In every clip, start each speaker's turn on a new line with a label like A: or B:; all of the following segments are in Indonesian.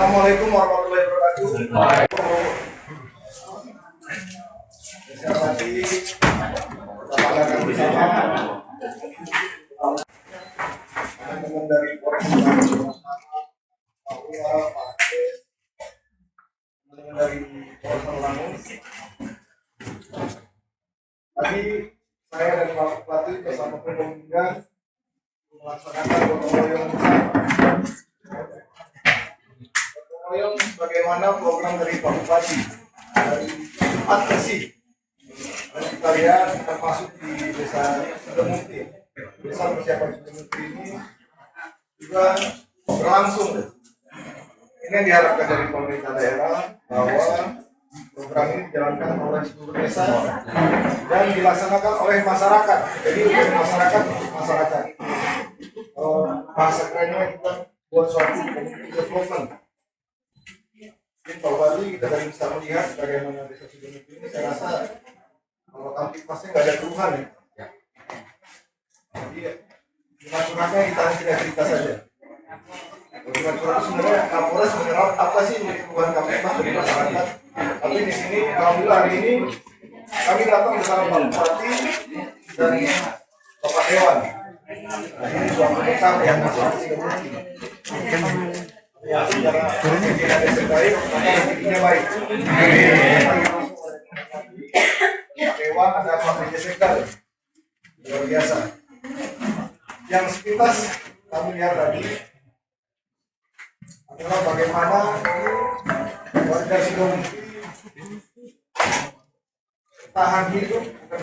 A: Assalamualaikum warahmatullahi wabarakatuh. Saya tadi kita bersama teman-teman dari Polres Papua, Pak Des, teman-teman dari Polres Lampung. Tadi saya dan Pak Bupati bersama Pemda melaksanakan gotong royong bagaimana program dari Pak Bupati dari Jumat Bersih. Kita lihat kita masuk di desa Sudemukti. Desa persiapan Sudemukti ini juga berlangsung. Ini yang diharapkan dari pemerintah daerah bahwa program ini dijalankan oleh seluruh desa dan dilaksanakan oleh masyarakat. Jadi untuk masyarakat, bahasa kerennya kita buat suatu community development. Pak Bupati, kita tadi bisa melihat bagaimana desa Sudemukti ini. Saya rasa kalau kami pasti nggak ada keluhan ya. Jadi dengan suratnya kita tidak cerita saja. Dengan surat sebenarnya Kapolres menyerap apa sih keluhan kami dari masyarakat. Tapi di sini alhamdulillah hari ini kami datang bersama Pak Bupati dan Bapak Dewan. Ini suatu besar yang masuk di Sudemukti. Ya, secara tidak ada baik, maka rezekinya baik. Dewan ada Pak Sekda, luar biasa. Yang sepintas kami lihat tadi adalah bagaimana warga Sudemukti tahan hidup dan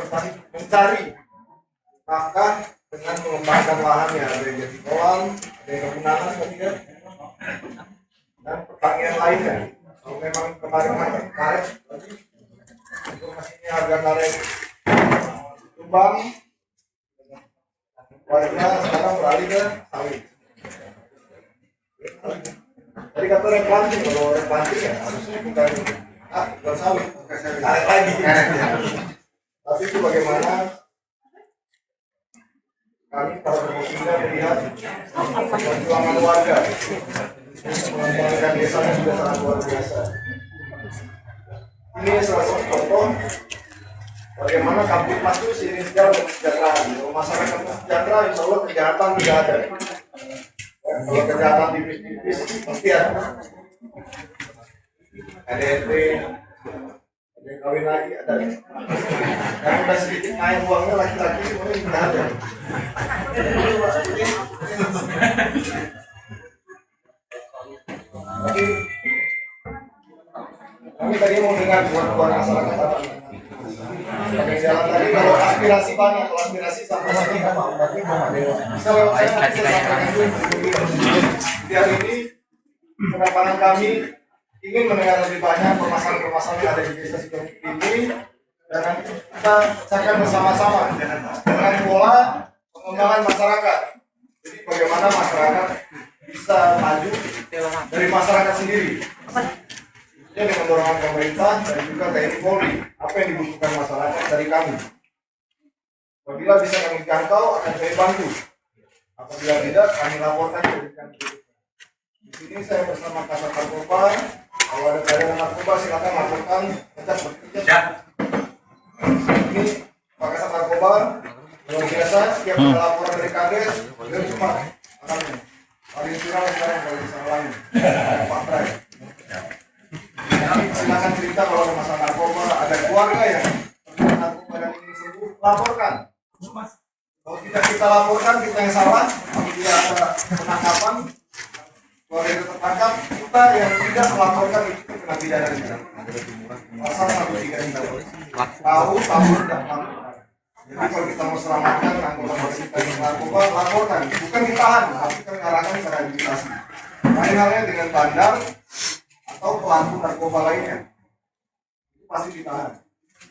A: mencari nafkah dengan mengembangkan lahannya. Ada yang jadi kolam, ada yang kebunahan ketiga, dan pertanian lainnya. Kalau memang kemarin karet tadi informasinya harga karet tumbang, warga sekarang beralih ke sawit. Tadi kata replanting, kalau replanting ya harusnya bukan sawit, karet lagi. Tapi itu bagaimana kami para pemuda melihat perjuangan warga mengembangkan desanya sudah sangat luar biasa. Ini salah satu contoh bagaimana Kamtipmas itu seiring sejalan dengan kesejahteraan. Kalau masyarakat sejahtera, insya Allah kejahatan tidak ada. Kalau kejahatan tipis-tipis pasti ada. ADRT, ada yang kawin lagi, ada. Yang udah sedikit naik uangnya laki-laki semuanya tidak ada. Kami tadi mau dengar buat masyarakat apa? Sebagai jalan tadi kalau aspirasi banyak, kalau aspirasi sampai sini apa? Tapi bisa lewat saya nanti saya sampaikan dulu. Di hari ini kedatangan kami ingin mendengar lebih banyak permasalahan-permasalahan yang ada di desa Sudemukti ini dan nanti kita cakap bersama-sama dengan pola pengembangan masyarakat. Jadi bagaimana masyarakat bisa maju dari masyarakat sendiri. Ini dengan dorongan pemerintah dan juga TNI Polri. Apa yang dibutuhkan masyarakat dari kami. Apabila bisa kami jangkau, akan kami bantu. Apabila tidak, kami laporkan ke DPR. Di sini saya bersama Kasat Narkoba. Kalau ada peredaran narkoba, silakan laporkan. Kita bekerja. Ini Pak Kasat Narkoba. Luar biasa, setiap ada laporan dari Kades, beliau cuma akannya. Paling viral sekarang kalau di sana lain. Pak Prai. Silakan cerita kalau ada masalah narkoba, ada keluarga yang terkena narkoba dan ingin sembuh, laporkan. Kalau tidak kita laporkan, kita yang salah. Apabila ada penangkapan, keluarga itu tertangkap, kita yang tidak melaporkan itu kena pidana juga. Pasal 133 tahu tidak melaporkan. Jadi kalau kita mau selamatkan anggota kita yang narkoba, laporkan. Bukan ditahan, tapi kita mengarahkan ke rehabilitasi. Lain halnya dengan bandar atau pelaku narkoba lainnya, itu pasti ditahan.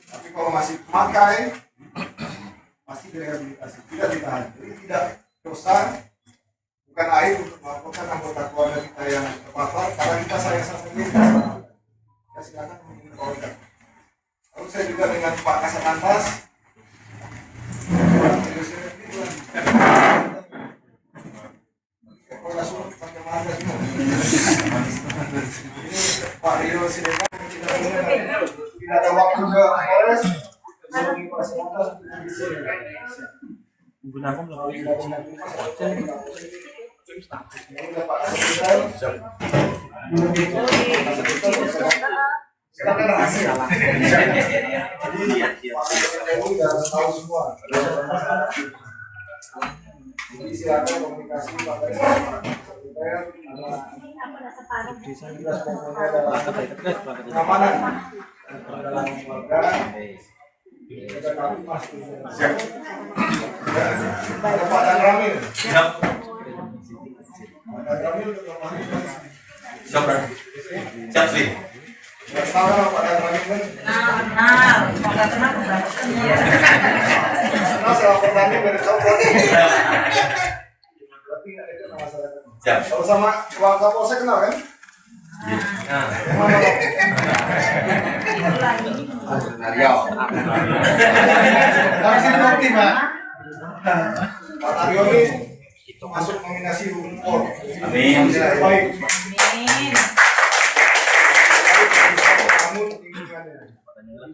A: Tapi kalau masih pakai, pasti direhabilitasi, tidak ditahan. Jadi tidak dosa, bukan aib untuk melaporkan anggota keluarga kita yang terpapar, karena kita sayang sama kita. Ya silakan menginfokan. Lalu saya juga dengan Pak Kasat Lantas. Pak Rio Siregar tidak ada waktu ke Polres
B: menggunakan
A: sekarang rahasia lah. Jadi tahu semua. Jadi silakan komunikasi pada keamanan dalam keluarga. Ada Pak Dan Ramil.
C: Siap.
A: Dan Ramil
C: Siap, siap sih.
A: sama Pak Dan Ramil kan? Nah, setelah pertandingan dari Kapolres. Berarti nggak ada masalah.
C: Siap.
A: Kalau sama Pak Kapolsek kenal kan?
C: Aryo.
A: Langsung nanti Pak. Pak Aryo ini masuk nominasi Unpor.
C: Amin.
A: Baik. Kamu tinggikannya.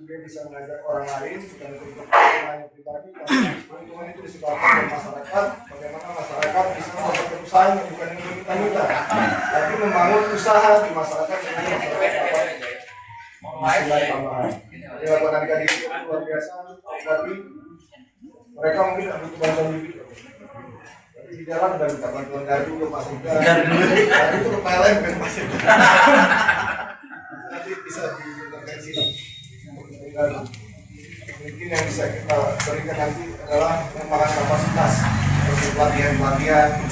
A: Dia bisa mengajak orang lain bukan untuk kepentingan pribadi. Keuntungan itu disebabkan oleh masyarakat. Bagaimana masyarakat bisa membuat perusahaan yang bukan untuk kita, tapi membangun usaha di masyarakat sehingga masyarakat dapat nilai tambahan. Dilakukan adik-adik itu luar biasa, tapi mereka mungkin tidak butuh bantuan bibit. Tapi di dalam sudah minta bantuan gardu ke Mas Ida. Gardu itu ke PLN bukan Mas Ida. Nanti bisa diintervensi untuk gardu. Mungkin yang bisa kita berikan nanti adalah pengembangan kapasitas untuk pelatihan.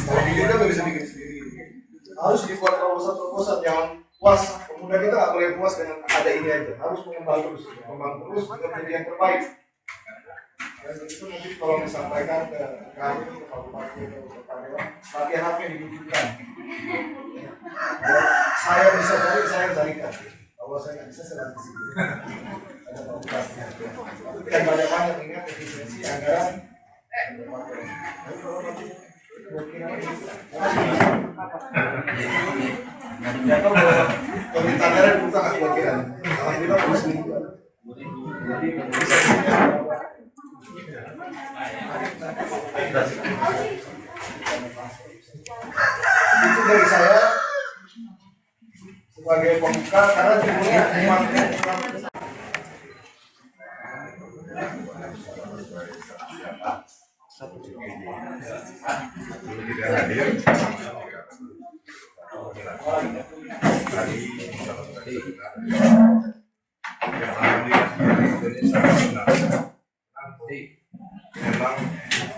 A: Kalau bibit kita nggak bisa bikin sendiri. Harus dibuat proposal jangan puas. Pemuda kita nggak boleh puas dengan ada ini aja. Harus mengembang terus untuk menjadi yang terbaik. Dan itu nanti kalau disampaikan ke kami, ke Pak Bupati, ke Pak Dewan, latihan apa yang dibutuhkan. Saya bisa cari, saya carikan. Kalau saya nggak bisa, saya nanti sini. Ada komputasinya. Itu tidak banyak-banyak ingat efisiensi anggaran. Ya tahu pemerintah daerah dibuka nggak kira-kira? Alhamdulillah harus dibuka. Itu dari saya sebagai pembuka karena judulnya
D: memang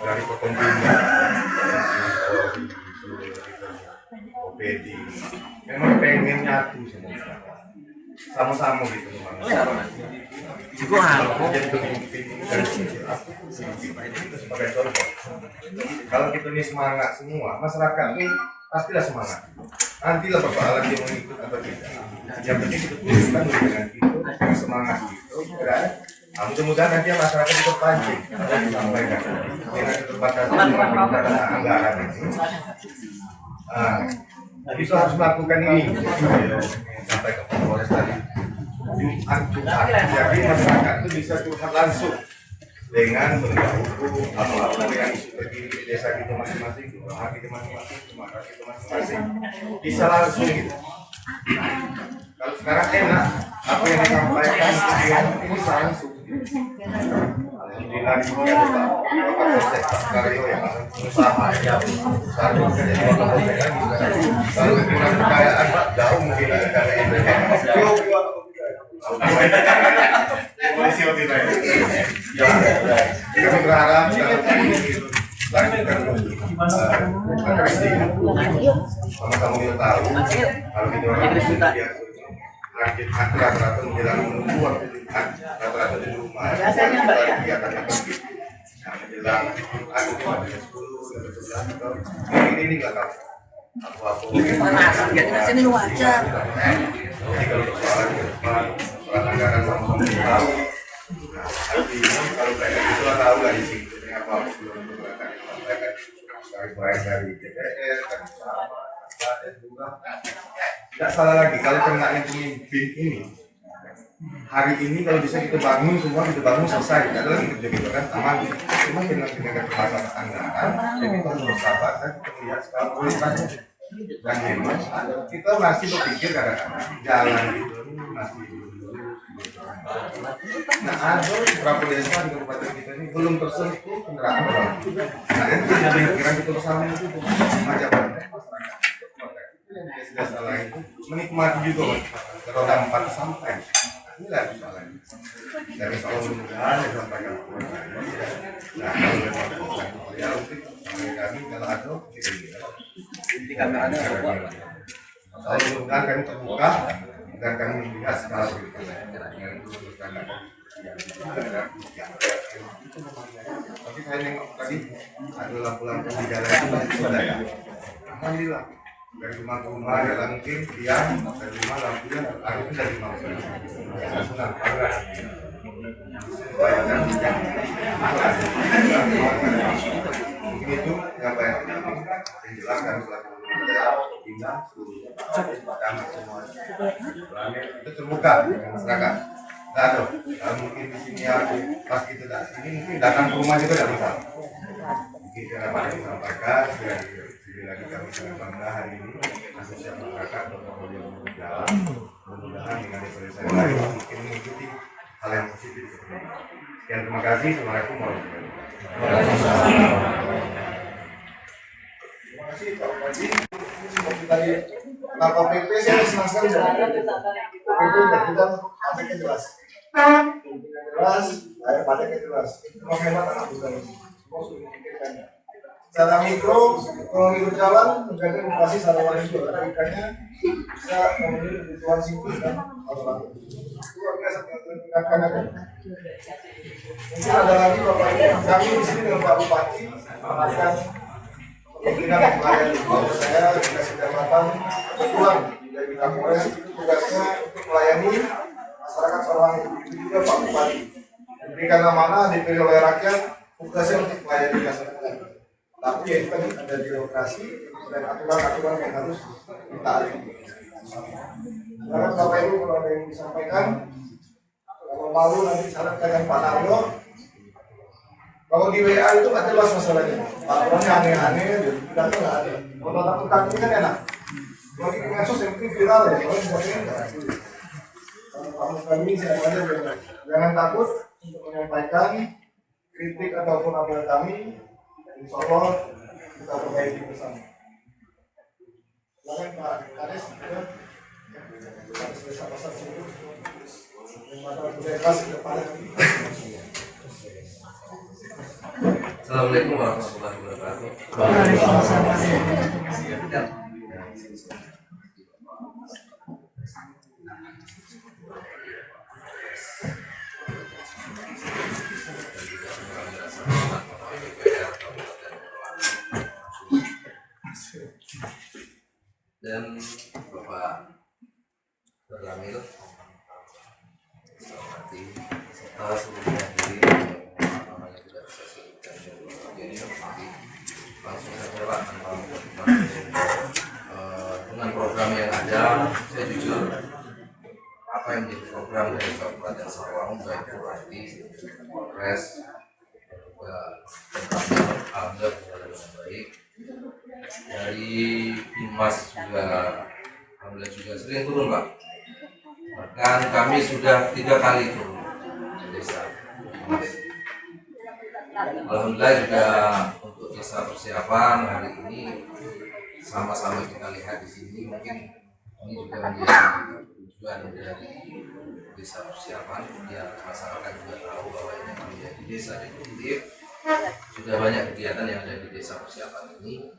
D: dari kepentingan OPD memang pengen nyatu semua sama-sama gitu memang. Sebagai contoh, kalau kita ini semangat semua, masyarakat ini pastilah semangat. Nantilah persoalan dia mau ikut atau tidak. Yang penting kita tunjukkan dengan itu semangat gitu. Nah, mudah-mudahan nanti masyarakat itu terpancing atau disampaikan dengan keterbatasan anggaran itu. Itu harus melakukan ini. Sampai ke Polres tadi. Curhat. Jadi masyarakat itu bisa curhat langsung dengan penegak hukum atau dengan isu terkini di desa kita masing-masing, di rumah kita masing-masing, di masyarakat kita masing-masing. Bisa langsung gitu. Kalau sekarang enak, apa yang disampaikan itu bisa langsung. Alhamdulillah di sini ada Pak Kapolsek, Pak Karyo yang usaha ya, usaha juga jadi Pak Kapolsek lagi. Kalau dengan kekayaan Pak jauh mungkin ada yang polisi waktu itu ya, kami berharap lanjutkan sama-sama kita tahu kalau kita orang dia lanjut rata-rata menjelang menunggu waktu rata-rata di rumah kegiatan yang penting menjelang aku cuma 10 ini nggak tahu apa-apa
E: sini wajar.
D: jadi kalau persoalan ke depan persoalan anggaran sama-sama kita tahu nanti kalau mereka itu tahu lah di sini ini apa belum mereka disampaikan dari DPR dari sama juga tidak salah lagi kalau kena yang pemimpin ini. Hari ini kalau bisa kita bangun semua, kita bangun selesai. Tidak ada lagi kerja kita kan aman. Cuma dengan keterbatasan anggaran, jadi kita harus bersabar dan kita lihat skala prioritasnya. Dan memang kita masih berpikir kadang-kadang jalan itu masih nah ada beberapa desa di kabupaten kita ini belum tersentuh kendaraan bermotor. Nah itu yang pikiran kita bersama itu macam masyarakat desa lain menikmati juga roda 4 sampai inilah soalnya dari soal mudah-mudahan yang disampaikan nah kalau ya mungkin kami kalau ada kalau mudah-mudahan kami terbuka dan kami melihat skala tapi saya nengok tadi ada lampu-lampu di jalan itu masih sudah ya alhamdulillah dari rumah ke rumah ada mungkin tiang dari rumah lampunya harusnya dari rumah saya senang bangga mungkin itu yang banyak yang jelas kami selaku Bina seluruh kami semua itu terbuka dengan masyarakat. Tidak ada. Kalau mungkin di sini ya pas kita tidak sini mungkin datang ke rumah juga tidak bisa. Mungkin karena banyak disampaikan sekali lagi kami sangat bangga hari ini asosiasi masyarakat berportfolio berjalan. Mudah-mudahan dengan desa-desa lain mungkin mengikuti hal yang positif seperti ini. Sekian terima kasih. Assalamualaikum warahmatullahi wabarakatuh.
A: Terima kasih Pak Wajib. Seperti tadi Bapak PP saya senang sekali dengan PP berbicara pateknya jelas. Jelas, air pateknya jelas. Penghematan aku sekali. Semua sudah memikirkan. Secara mikro, ekonomi berjalan, menjaga inflasi secara lain juga. Karena ikannya bisa memenuhi kebutuhan sipil dan orang. Luar biasa mengingatkan akan. Mungkin ada lagi Bapak Ibu. Kami di sini dengan Pak Bupati akan kemungkinan melayani. Kalau saya dikasih jabatan kebetulan dari Kapolres itu tugasnya untuk melayani masyarakat seorang itu juga Pak Bupati. Diberikan amanah dipilih oleh rakyat, tugasnya untuk melayani masyarakat. Tapi ya itu kan ada birokrasi dan aturan-aturan yang harus ditaati. Sekarang Bapak Ibu kalau ada yang disampaikan, kalau malu nanti sarankan dengan Pak Naryo. Kalau di WA itu nggak jelas masalahnya. Aturannya aneh-aneh, data nggak ada. Kalau takut ini kan enak. Kalau di medsos yang penting viral ya, kalau sebagainya nggak ada. Kalau kami semuanya jangan takut untuk menyampaikan kritik ataupun apel kami. Insya Allah kita perbaiki bersama. Silakan Pak Kades, Kades Desa Pasar Sibuk. Terima kasih kepada
B: Assalamualaikum warahmatullahi wabarakatuh. Dan Bapak Berlamil, seperti serta seluruh hadirin yang namanya tidak bisa sebutkan jadi seperti langsung saja Pak dengan program yang ada. Saya jujur apa yang menjadi program dari Kabupaten Sarawak baik Bupati, Polres, juga alhamdulillah berjalan dengan baik. Dari Bimas juga alhamdulillah juga sering turun Pak. Bahkan kami sudah 3 kali turun ke desa Bimas. Alhamdulillah juga untuk desa persiapan hari ini sama-sama kita lihat di sini, mungkin ini juga menjadi tujuan dari desa persiapan biar masyarakat juga tahu bahwa ini menjadi desa definitif. Sudah banyak kegiatan yang ada di desa persiapan ini.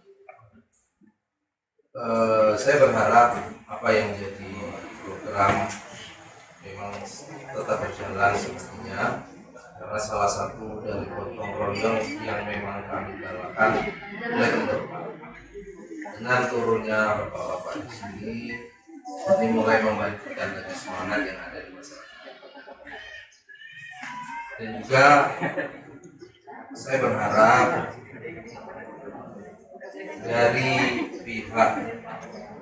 B: Saya berharap apa yang menjadi program memang tetap berjalan semestinya, karena salah satu dari gotong royong yang memang kami galakan mulai terdepan. Dengan turunnya bapak-bapak di sini, ini mulai membagikan lagi semangat yang ada di masyarakat. Dan juga saya berharap dari pihak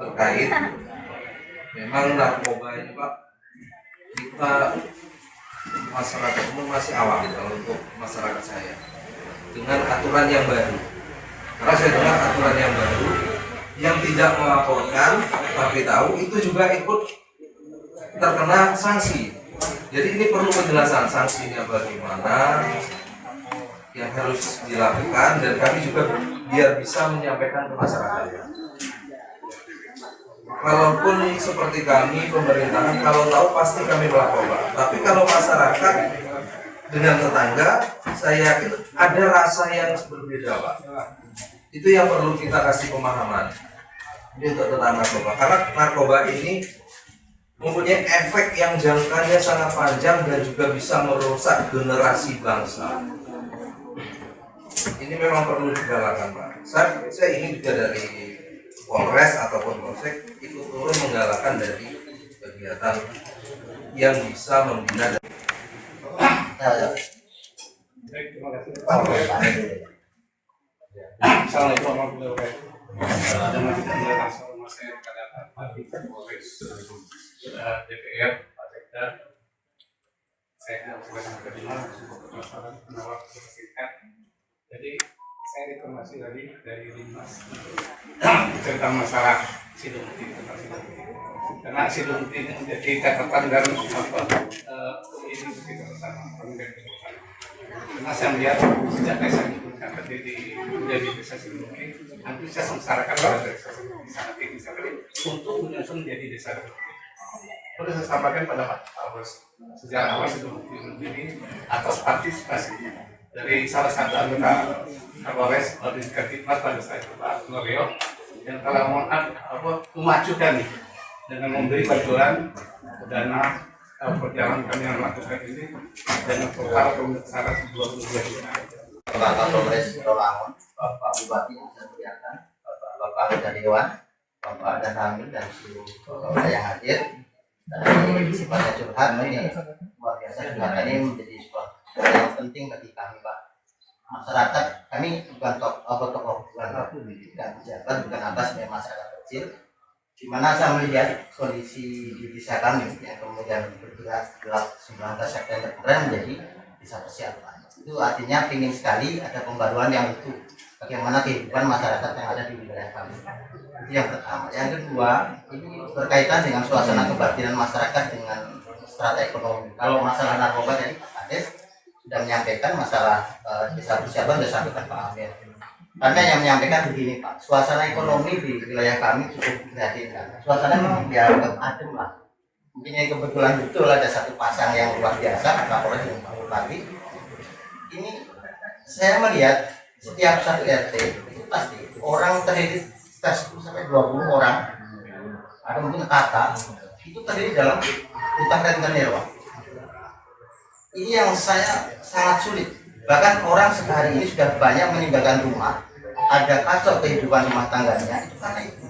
B: terkait memang narkoba ini Pak, kita masyarakat umum masih awam kalau untuk masyarakat saya dengan aturan yang baru. Karena saya dengar aturan yang baru yang tidak melaporkan tapi tahu itu juga ikut terkena sanksi. Jadi ini perlu penjelasan sanksinya bagaimana yang harus dilakukan dan kami juga biar bisa menyampaikan ke masyarakat. Kalaupun seperti kami pemerintahan kalau tahu pasti kami melapor Pak. Tapi kalau masyarakat dengan tetangga saya yakin ada rasa yang berbeda Pak. Itu yang perlu kita kasih pemahaman. Ini untuk tentang narkoba. Karena narkoba ini mempunyai efek yang jangkanya sangat panjang dan juga bisa merusak generasi bangsa. Ini memang perlu digalakan Pak. Saya ingin juga dari Polres ataupun Polsek itu turun menggalakkan dari kegiatan yang bisa membina.
F: Assalamualaikum warahmatullahi wabarakatuh. Dan masih kita langsung saya kepada Pak Polres DPR Pak Sekda. Saya tidak berkenan terima masalah penawar singkat. Jadi saya informasi dari Dinas tentang masalah Sidumti karena Sidumti ini menjadi catatan dan ini kita bersama karena saya melihat sejak saya mengangkat menjadi desa Sidumti antusias masyarakat pada desa Sidumti sangat tinggi sekali untuk menyusun menjadi desa Sidumti. Perlu saya sampaikan pada Pak Polres sejak awal Sidumti ini atas partisipasinya dari salah satu anggota Kapolres di Kepala pada saat itu Pak Norio yang telah memajukan dengan memberi bantuan dana perjalanan kami yang melakukan ini dan total syarat 22 juta.
E: Bapak Kapolres Rawangun, Bapak Bupati yang saya muliakan, Bapak Anggota Dewan, Bapak dan Hamil dan seluruh Bapak yang hadir. Dan sifatnya curhat ini luar biasa curhat ini menjadi sebuah yang penting bagi kami Pak. Masyarakat kami bukan tokoh bukan pejabat bukan apa sebagai masyarakat kecil. Di mana saya melihat kondisi di desa kami yang kemudian bergerak gelap 19 September kemarin menjadi desa persiapan. Itu artinya ingin sekali ada pembaruan yang utuh bagaimana kehidupan masyarakat yang ada di wilayah kami. Itu yang pertama. Yang kedua, ini berkaitan dengan suasana kebatinan masyarakat dengan strata ekonomi. Kalau masalah narkoba tadi Pak Kades sudah menyampaikan masalah desa persiapan sudah sampaikan Pak Amir. Karena yang menyampaikan begini Pak, suasana ekonomi di wilayah kami cukup prihatinkan. Suasana memang dianggap adem lah. Mungkin yang kebetulan betul ada satu pasang yang luar biasa, Kapolres dan Pak Bupati. Ini saya melihat setiap satu RT itu pasti orang terdiri 10 sampai 20 orang atau mungkin kakak itu terdiri dalam hutang rentenir Pak. Ini yang saya sangat sulit. Bahkan orang sehari ini sudah banyak meninggalkan rumah, ada kacau kehidupan rumah tangganya itu karena itu.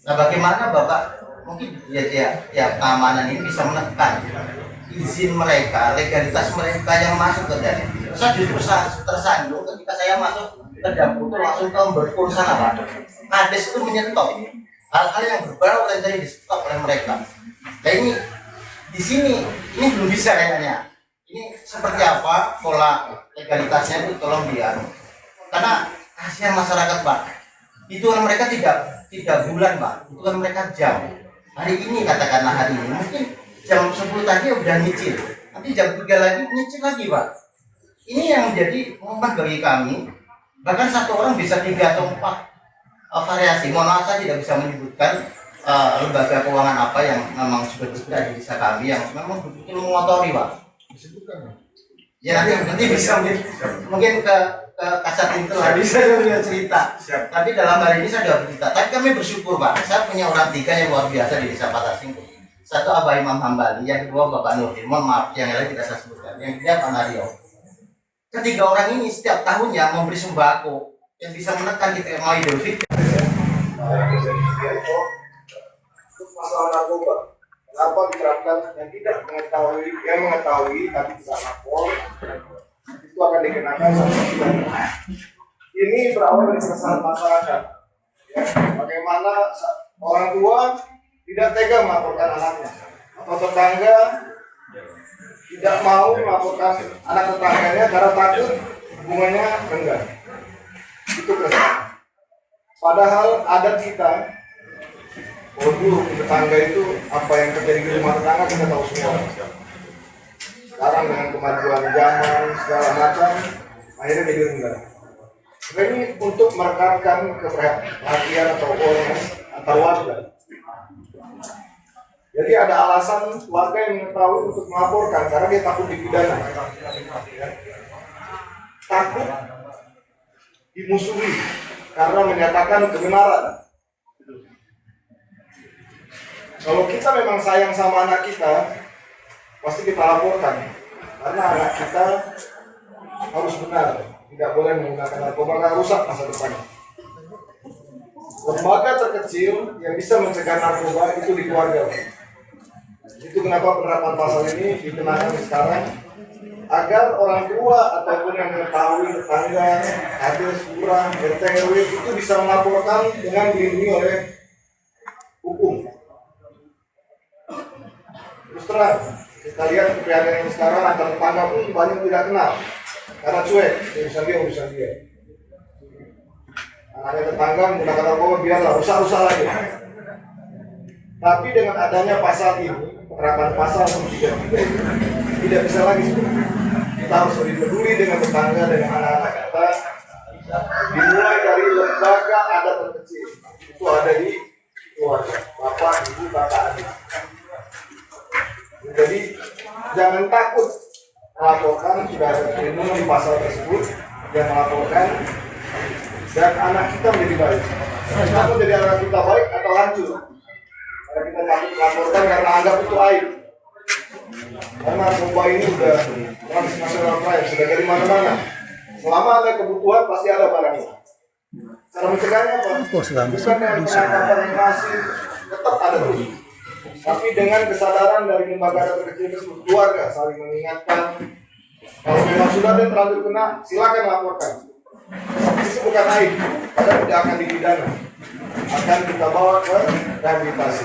E: Nah, bagaimana Bapak mungkin ya keamanan ini bisa menekan izin mereka, legalitas mereka yang masuk ke dalam. Saya justru tersandung ketika saya masuk ke dapur itu langsung ke berpulsa Pak. Kades itu menyetop hal-hal yang berbau dan dari di stop oleh mereka. Nah ini di sini ini belum bisa kayaknya. Ini seperti apa pola legalitasnya itu tolong karena kasihan masyarakat Pak. Hitungan mereka tidak bulan Pak, hitungan mereka jam. Hari ini katakanlah hari ini mungkin jam 10 tadi udah nyicil, nanti jam 3 lagi nyicil lagi Pak. Ini yang menjadi momen bagi kami. Bahkan satu orang bisa 3 atau 4 variasi. Mohon maaf saya tidak bisa menyebutkan lembaga keuangan apa yang memang sudah bergerak di desa kami yang memang betul-betul mengotori Pak. Ya nanti bisa mungkin ke kasat itu saya sudah cerita. Tapi dalam hari ini saya sudah bercerita. Tapi kami bersyukur Pak. Saya punya orang 3 yang luar biasa di desa Patasing. Satu Abah Imam Hambali, yang kedua Bapak Nurdin. Mohon maaf yang lain tidak saya sebutkan. Yang ketiga Pak Nario. Ketiga orang ini setiap tahunnya memberi sembako yang bisa menekan kita mau Idul Fitri.
A: Masalah narkoba. Kenapa diterapkan yang tidak mengetahui, yang mengetahui tapi tidak lapor itu akan dikenakan sanksi pidana. Ini berawal dari keresahan masyarakat. Ya, bagaimana orang tua tidak tega melaporkan anaknya, atau tetangga tidak mau melaporkan anak tetangganya karena takut hubungannya renggang. Itu kesan. Padahal adat kita, dulu tetangga itu apa yang terjadi di rumah tetangga kita tahu semua. Sekarang dengan kemajuan zaman segala macam, akhirnya jadi renggang. Ini untuk merekatkan keperhatian atau awareness antar warga. Jadi ada alasan warga yang mengetahui untuk melaporkan karena dia takut dipidana, takut dimusuhi karena menyatakan kebenaran. Kalau kita memang sayang sama anak kita, pasti kita laporkan karena anak kita harus benar, tidak boleh menggunakan narkoba karena rusak masa depannya. Lembaga terkecil yang bisa mencegah narkoba itu di keluarga. Itu kenapa penerapan pasal ini dikenakan sekarang, agar orang tua ataupun yang mengetahui tetangga, kades, lurah, RT RW itu bisa melaporkan dengan dilindungi oleh hukum. Terus terang, kita lihat keprihatinan yang sekarang antar tetangga pun banyak tidak kenal karena cuek, urusan dia. Anaknya tetangga menggunakan narkoba biarlah rusak-rusak lagi. Tapi dengan adanya pasal ini, penerapan pasal 33 tidak bisa lagi. Kita harus lebih peduli dengan tetangga, dengan anak-anak kita. Dimulai dari lembaga adat terkecil, itu ada di keluarga, bapak, ibu, kakak, adik. Jadi jangan takut melaporkan, sudah ada perlindungan di pasal tersebut yang melaporkan, dan anak kita menjadi baik. Kita menjadi anak kita baik atau hancur. Karena kita takut melaporkan karena anggap itu aib. Karena narkoba ini sudah transnasional crime, sudah dari mana-mana. Selama ada kebutuhan pasti ada barangnya. Cara mencegahnya apa? Bukan dengan penangkapan yang masih tetap ada terus. Tapi dengan kesadaran dari lembaga terkecil tersebut, keluarga saling mengingatkan. Kalau memang sudah ada terlanjur kena, silakan laporkan. Itu bukan aib, karena tidak akan dipidana. Akan kita bawa ke rehabilitasi.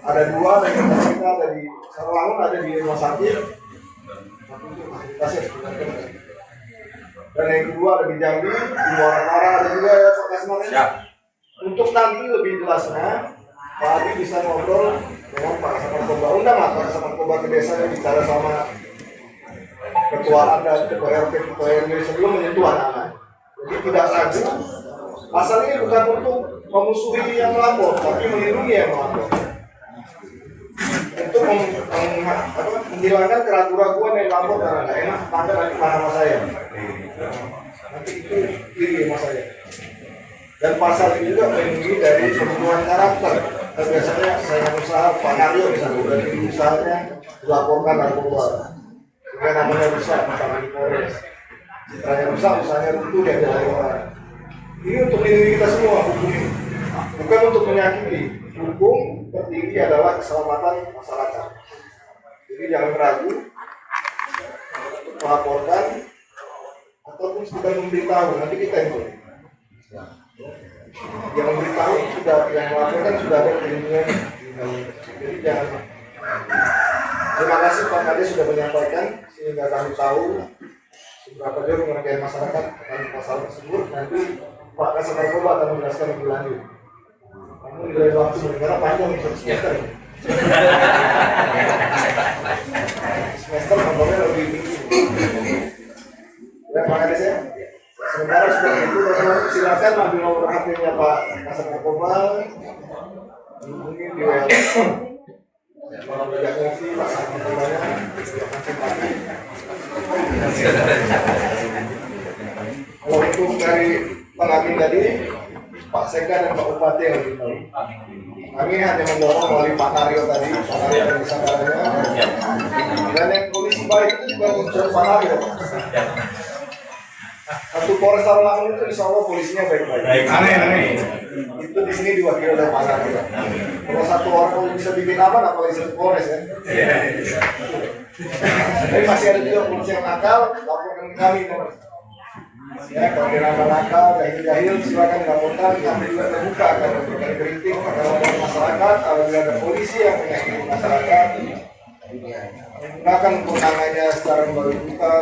A: Ada dua rehabilitasi kita, ada di Sarawang, ada di rumah sakit. Dan yang kedua ada di Jambi, di Muara ada juga ya Pak Kasman. Untuk nanti lebih jelasnya, Pak Adi bisa ngobrol dengan Pak Kasman Narkoba. Undang lah Pak Kasman Narkoba ke desa yang bicara sama ketua adat, ketua RT, ketua RW sebelum menyentuh anak-anak. Jadi tidak ragu, pasal ini bukan untuk memusuhi yang melapor, tapi melindungi yang melapor. Untuk menghilangkan keraguan-keraguan yang melapor karena nggak enak, tanda nanti marah sama saya. Nanti itu iri sama saya. Dan pasal ini juga melindungi dari pembunuhan karakter. Dan biasanya saya usaha Pak Naryo misalnya, dari usahanya dilaporkan narkoba. Sehingga namanya rusak, misalnya di Polres. Citranya rusak, usahanya runtuh, dia jalan orang. Ini untuk melindungi kita semua, hukum ini. Bukan untuk menyakiti. Hukum tertinggi adalah keselamatan masyarakat. Jadi jangan ragu untuk melaporkan ataupun sekedar memberitahu. Nanti kita itu yang memberitahu sudah, yang melaporkan sudah ada perlindungan. Jadi jangan. Terima kasih Pak Kades sudah menyampaikan sehingga kami tahu seberapa jauh mengerjakan masyarakat tentang pasal tersebut. Nanti Pak Kasat Narkoba akan menjelaskan lebih lanjut. Kamu nilai waktu negara panjang untuk semester. Semester nomornya lebih tinggi. Ya Pak Kades ya. Sementara seperti itu, silakan ambil nomor HP-nya Pak Kasat Narkoba. Mungkin di WA. Kalau tidak ngerti, Pak Kasat Narkobanya silakan simpati. Kalau untuk dari pengambil tadi, Pak Sekda dan Pak Bupati yang lebih tahu. Kami hanya mendorong melalui Pak Naryo tadi, Pak Naryo dan kesadarannya. Dan yang polisi baik itu juga muncul Pak Naryo. Satu Polres Sarawak itu insya Allah polisinya baik-baik.
D: Aneh.
A: Itu di sini diwakili oleh Pak Naryo. Kalau satu orang bisa bikin apa, apalagi satu Polres ya. Tapi masih ada juga polisi yang nakal, laporkan ke kami. Ya, kalau dirasa nakal, jahil-jahil silakan dilaporkan. Kami juga terbuka akan memberikan kritik kepada masyarakat. Apabila ada polisi yang menyakiti masyarakat, menggunakan kewenangannya secara membabi-buta,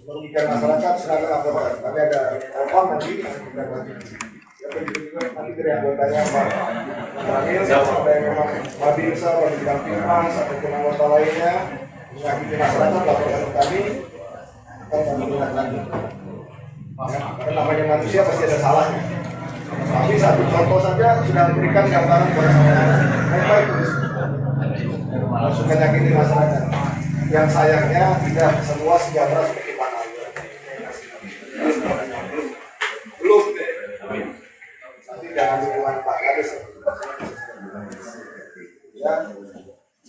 A: merugikan masyarakat, silakan laporkan. Kami ada propam nanti kita nanti. Ya, begitu juga nanti dari anggotanya Pak Ramil, ada yang memang babi besar, babi kampimas, ataupun anggota lainnya menyakiti masyarakat, laporkan ke kami. Kami lanjut. Karena namanya manusia pasti ada salahnya. Tapi satu contoh saja sudah memberikan gambaran kepada saya. Baik-baik langsung menyakiti masyarakat. Yang sayangnya tidak semua sejahtera seperti Pak Ramil. Belum deh. Nanti jangan dukungan Pak Kades. Ya,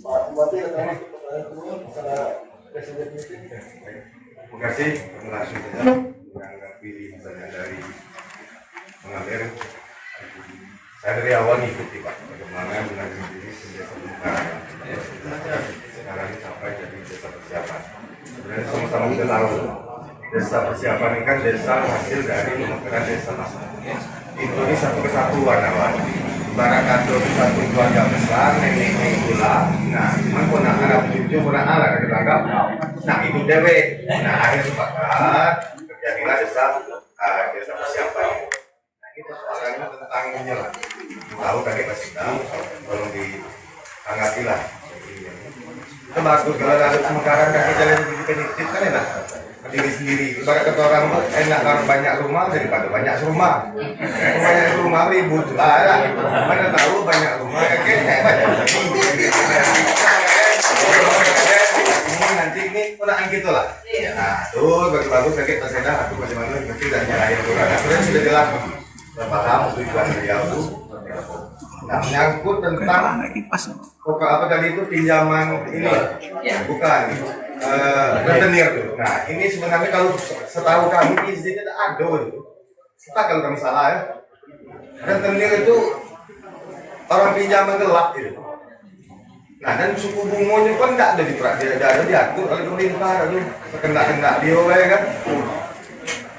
A: Pak Bupati rekan Presiden meeting.
D: Terima kasih. Langsung saja menanggapi misalnya dari mengalir. Saya dari awal ngikuti Pak bagaimana menanggapi diri desa Bengkara. Sekarang ini sampai jadi desa persiapan. Sebenarnya sama-sama kita tahu desa persiapan ini kan desa hasil dari pemekaran desa lama. Itu ini satu kesatuan awal. Ibarat kata satu keluarga besar, nenek pula. Nah, cuman kena anak cucu, kena anak kita anggap. Nah, itu dewek. Nah, akhir sepakat terjadilah desa persiapan. Nah, ini persoalannya tentang menjelang. Tahu tadi Pak Sita, tolong ditanggapi lah. Itu bagus kalau ada pemekaran kaki jalan yang penyakit kan enak. Diri sendiri. Ibarat kata orang enak kalau banyak rumah daripada banyak rumah. Banyak rumah ribut lah ya. Mana tahu banyak rumah ya kayaknya banyak. Ini nanti ini punaan gitu lah. Nah, tuh bagus-bagus lagi tersedang atau bagaimana nanti dan nyalain kurang. Akhirnya sudah jelas. Paham tujuan beliau itu. Nah, menyangkut tentang pokok apa tadi itu pinjaman ini bukan rentenir tuh. Nah, ini sebenarnya kalau setahu kami izinnya ada itu. Kita kalau kami salah ya. Rentenir itu orang pinjaman gelap gitu. Nah, dan suku bunganya pun tidak ada diatur oleh pemerintah, itu terkena dia kan.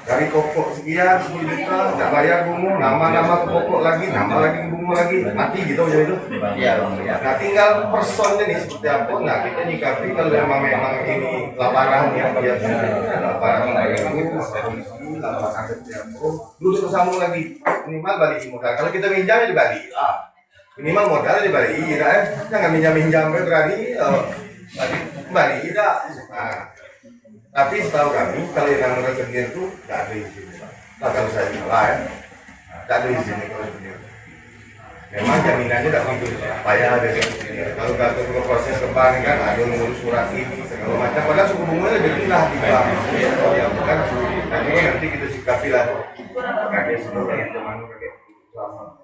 D: Dari pokok sekian 10 juta nggak bayar bunga, nama-nama pokok lagi, nama lagi bunga lagi, mati gitu aja itu. Nah, tinggal personnya nih seperti apa. Nah, kita nyikapi kalau memang ini laparan yang biasa, laparan itu, laparan setiap dulu sambung lagi minimal balik modal. Kalau kita minjamnya dibalik, minimal modalnya dibalik, ya. Jangan minjam berani, balik tidak. Nah, tapi setahu kami kalau yang namanya rentenir itu tidak ada izin. Nah, kalau saya salah ya, tidak ada izin kalau rentenir. Memang jaminannya tidak begitu payah ada rentenir. Kalau proses kembali kan ada ngurus surat ini segala macam. Padahal suku bunganya lebih rendah di bank. Ya bukan. Nanti kita sikapi lah. Kakek seluruh yang teman kakek selama.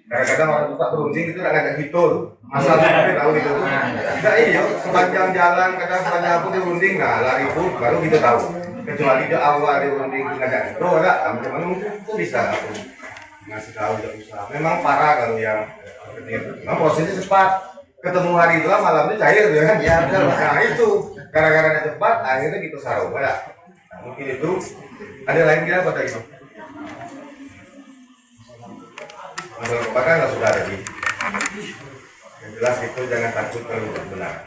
D: Kadang-kadang orang tua berunding itu tidak ngajak hitung. Masalahnya tahu gitu. Tidak iya, sepanjang jalan kadang sepanjang aku dirunding, nah lari pun baru kita tahu. Kecuali dia awal dirunding ngajak hitung, enggak, macam-macam mungkin itu bisa aku ngasih tahu tidak usah. Memang parah kalau yang memang prosesnya cepat. Ketemu hari itu lah malamnya cair ya kan? Ya betul. Nah itu gara-gara cepat akhirnya kita saruh ya. Nah, mungkin itu ada lain kira apa tadi? Menurut Bapak kan sudah ada di. Yang jelas itu jangan takut kalau benar.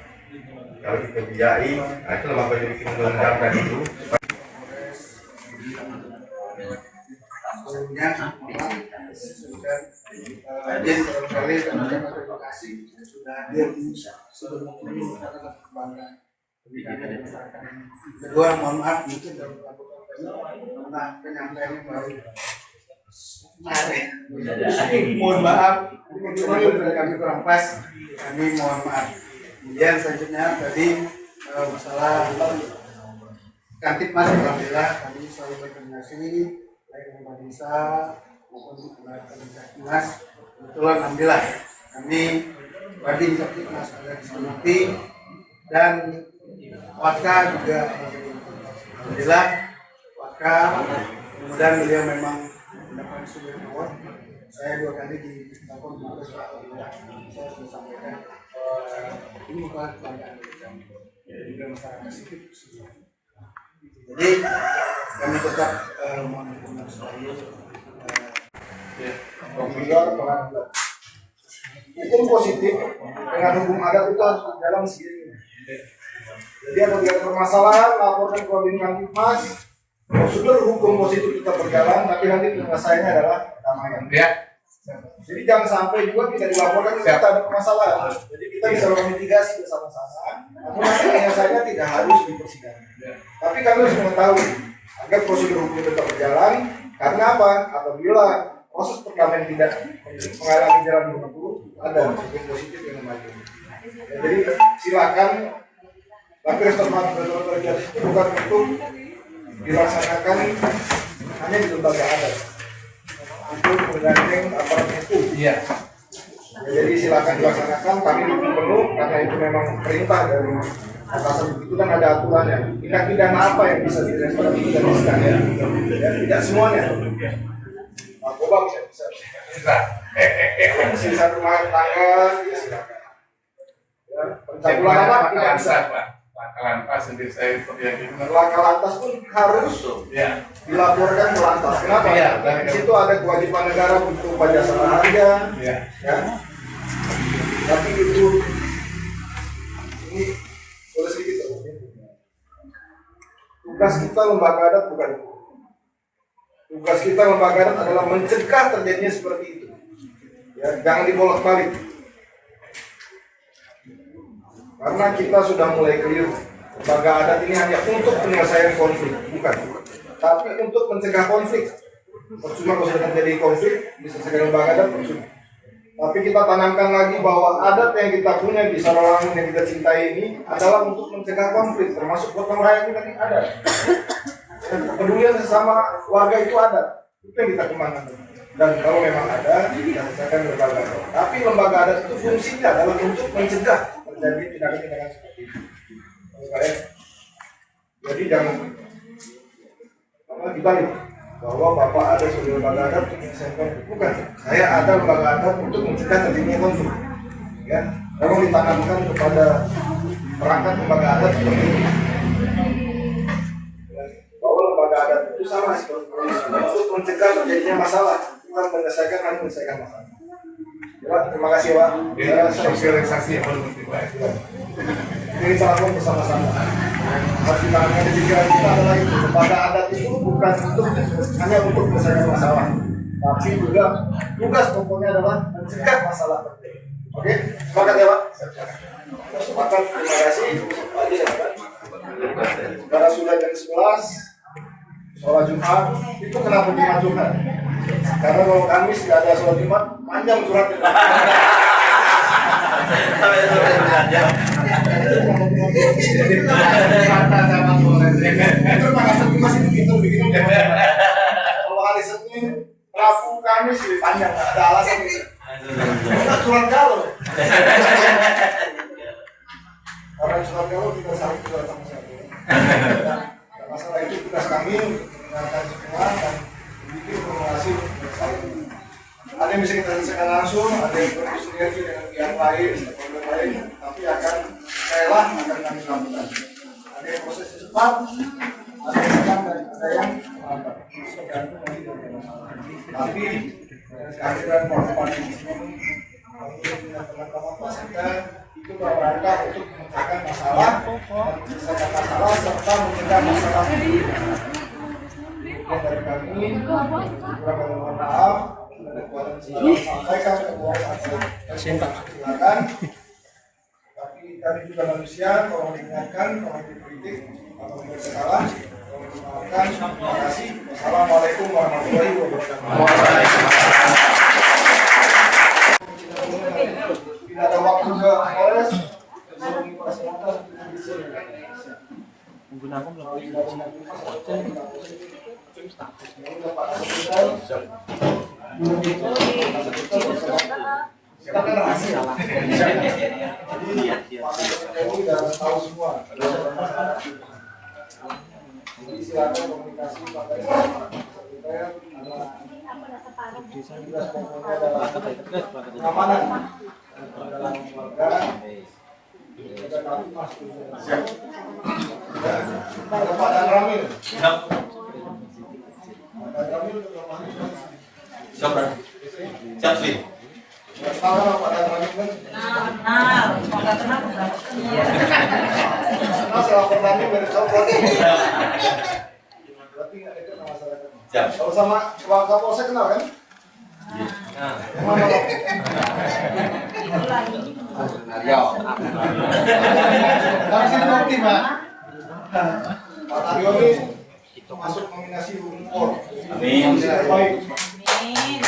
D: Kalau kita bijai, nah itu lemah baju bikin undang-undang tadi itu.
A: Hadir berkali terima kasih sudah hadir di sebelum ini karena kebanggaan kedua mohon maaf mungkin karena penyampaiannya baru mohon maaf kami kurang pas, kami mohon maaf. Kemudian selanjutnya tadi masalah Kantipmas, alhamdulillah kami selalu berkoordinasi baik dengan Pak Desa maupun dengan Kantipmas. Kebetulan alhamdulillah kami Badin Kantipmas ada di Semuti dan Waka juga alhamdulillah Waka, mudah-mudahan beliau memang mendapat sumber award. Saya 2 kali di telepon kemarin saya sudah sampaikan ini merupakan kebanggaan kita juga masyarakat sipil. Jadi kami tetap mendukung selalu hukum positif dengan hukum adat itu harus berjalan seiring. Jadi apabila ada permasalahan laporkan ke Kamtipmas, prosedur hukum positif tetap berjalan, tapi nanti penyelesaiannya adalah damaian.
F: Ya.
A: Jadi jangan sampai juga kita dilaporkan kita ada permasalahan. Jadi kita bisa mitigasi bersama-sama. Namun nanti penyelesaiannya tidak harus di persidangan. Tapi kami harus mengetahui agar prosedur hukum tetap berjalan. Karena apa? Apabila proses perdamaian tidak mengalami jalan buruk, ada hukum positif yang maju. Jadi silakan. Tapi restoratif itu bukan untuk dilaksanakan hanya di lembaga adat. Untuk menggandeng aparat hukum.
F: Iya.
A: Jadi silakan dilaksanakan. Kami dukung penuh karena itu memang perintah dari atasan. Itu kan ada aturannya. Tindak pidana apa yang bisa direspon dan bisa ya. Tidak semuanya. Narkoba bisa. Sisa rumah tangga ya silakan. Ya, pencabulan anak tidak bisa.
F: Laka lantas sendiri saya terjadi.
A: Laka lantas pun harus
F: Ya.
A: dilaporkan ke lantas. Kenapa?
F: Iya,
A: Di situ ada kewajiban negara untuk pajak harga.
F: Ya.
A: Ya. Tapi itu ini boleh sedikit. Tugas kita lembaga adat bukan itu. Tugas kita lembaga adat adalah mencegah terjadinya seperti itu. Ya, jangan dibolak-balik. Karena kita sudah mulai keliru. Lembaga adat ini hanya untuk penyelesaian konflik, bukan. Tapi untuk mencegah konflik. Percuma kalau sudah terjadi konflik, diselesaikan lembaga adat percuma. Tapi kita tanamkan lagi bahwa adat yang kita punya di Sarawangun yang kita cintai ini adalah untuk mencegah konflik, termasuk gotong royong kita ini ada. Kepedulian sesama warga itu ada. Itu yang kita kembangkan. Dan kalau memang ada, kita selesaikan lembaga adat. Tapi lembaga adat itu fungsinya adalah untuk mencegah terjadi tindakan-tindakan seperti itu. Jadi jangan dibalik bahwa Bapak ada sebagai lembaga adat untuk menyelesaikan bukan. Saya ada lembaga adat untuk mencegah terjadinya konflik. Ya, kalau ditanamkan kepada perangkat lembaga adat seperti ini. Bahwa lembaga adat itu sama seperti polisi untuk mencegah terjadinya masalah, bukan menyelesaikan hanya menyelesaikan masalah. Ya, terima kasih Pak.
F: Sosialisasi yang belum dibuat.
A: Ini lakukan bersama-sama. Harus ditanamkan di pikiran kita adalah itu. Lembaga adat itu bukan untuk hanya untuk menyelesaikan masalah, tapi juga tugas pokoknya adalah mencegah masalah terjadi. Oke, sepakat ya Pak? Sepakat. Terima kasih. Karena sudah jam 11 sholat Jumat itu kenapa dimajukan? Karena kalau Kamis tidak ada sholat Jumat panjang suratnya. Kalau hari Senin, Rabu, Kamis lebih panjang, ada alasan itu. Bukan surat galau. Karena surat galau kita saling surat sama siapa. Masalah itu tugas kami mendengarkan semua dan bikin formulasi saling. Ada yang bisa kita selesaikan langsung, ada yang berdiskusi dengan pihak lain, stakeholder lain, tapi akan rela akan kami lakukan. Ada yang proses cepat, ada yang sedang dan ada yang lambat. Tergantung nanti dari masalah. Tapi kehadiran partisipasi teman-teman peserta itu dalam rangka untuk memecahkan masalah, menyelesaikan masalah serta mencegah masalah. Yang dari kami, beberapa mohon maaf. Sampaikan silakan. Tapi kami juga manusia, tolong diingatkan, tolong dikritik, atau bersalah, tolong dimaafkan. Terima kasih. Wassalamualaikum warahmatullahi wabarakatuh. Tidak ada waktu ke Polres. Menggunakan kita kan rahasia lah. Jadi udah tahu semua. Jadi silakan komunikasi pakai tugas pokoknya adalah keamanan dalam keluarga. Ada Pak Dan Ramil.
C: Siap.
A: Dan Ramil juga Pak.
C: Siap, Bro. Siap, Sri.
A: Tahu kan Pak Dan Ramil kan? Nah, setelah pertanding dari coklat. Berarti nggak dekat sama masyarakat.
C: Siap.
A: Kalau sama Pak Kapolsek kenal kan? Mana Pak?
B: Aryo.
A: Langsung bukti Pak. Pak Aryo ini masuk nominasi Unpor.
C: Amin.
A: Terbaik.
G: Amin.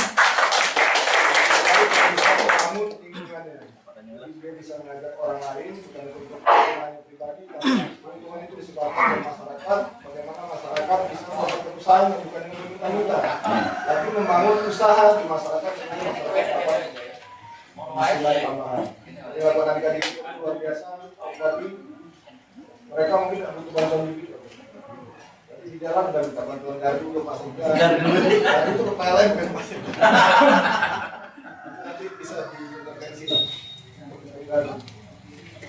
A: Kamu inginkannya. Dia bisa mengajak orang lain bukan untuk kepentingan pribadi, tapi keuntungan itu disebarkan ke masyarakat. Bagaimana masyarakat bisa membuat perusahaan yang bukan meminta-minta, tapi membangun usaha di masyarakat sehingga masyarakat dapat nilai tambahan. Dilakukan adik-adik itu luar biasa, tapi mereka mungkin tidak butuh bantuan lebih. Tapi di jalan dan minta bantuan garu ke Mas Ida. Garu itu ke PLN kan Mas Ida. Nanti bisa diintervensi lah.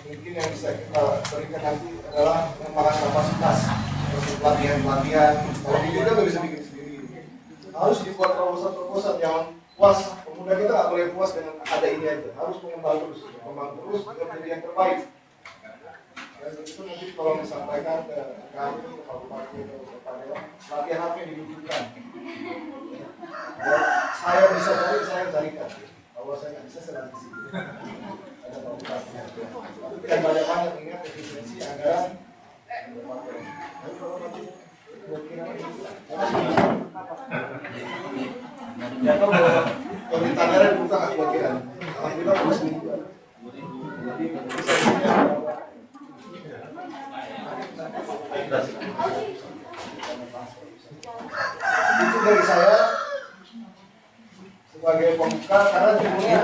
A: Mungkin yang bisa kita berikan nanti adalah pengembangan kapasitas seperti pelatihan. Kalau bikin kan nggak bisa bikin sendiri. Harus dibuat proposal jangan puas. Pemuda kita nggak boleh puas dengan ada ini aja. Harus mengembang terus dengan menjadi yang terbaik. Dan itu nanti kalau disampaikan ke kami, ke Pak Bupati, ke Pak Dewan, latihan apa yang dibutuhkan. Saya bisa cari, saya carikan. Kalau saya nggak bisa, saya nanti sini. Ada fakultasnya. Tapi tidak banyak-banyak ingat efisiensi anggaran. Ya kalau ditanya dibuka nggak kira-kira? Alhamdulillah bagus juga. Jadi itu dari saya sebagai pembuka karena judulnya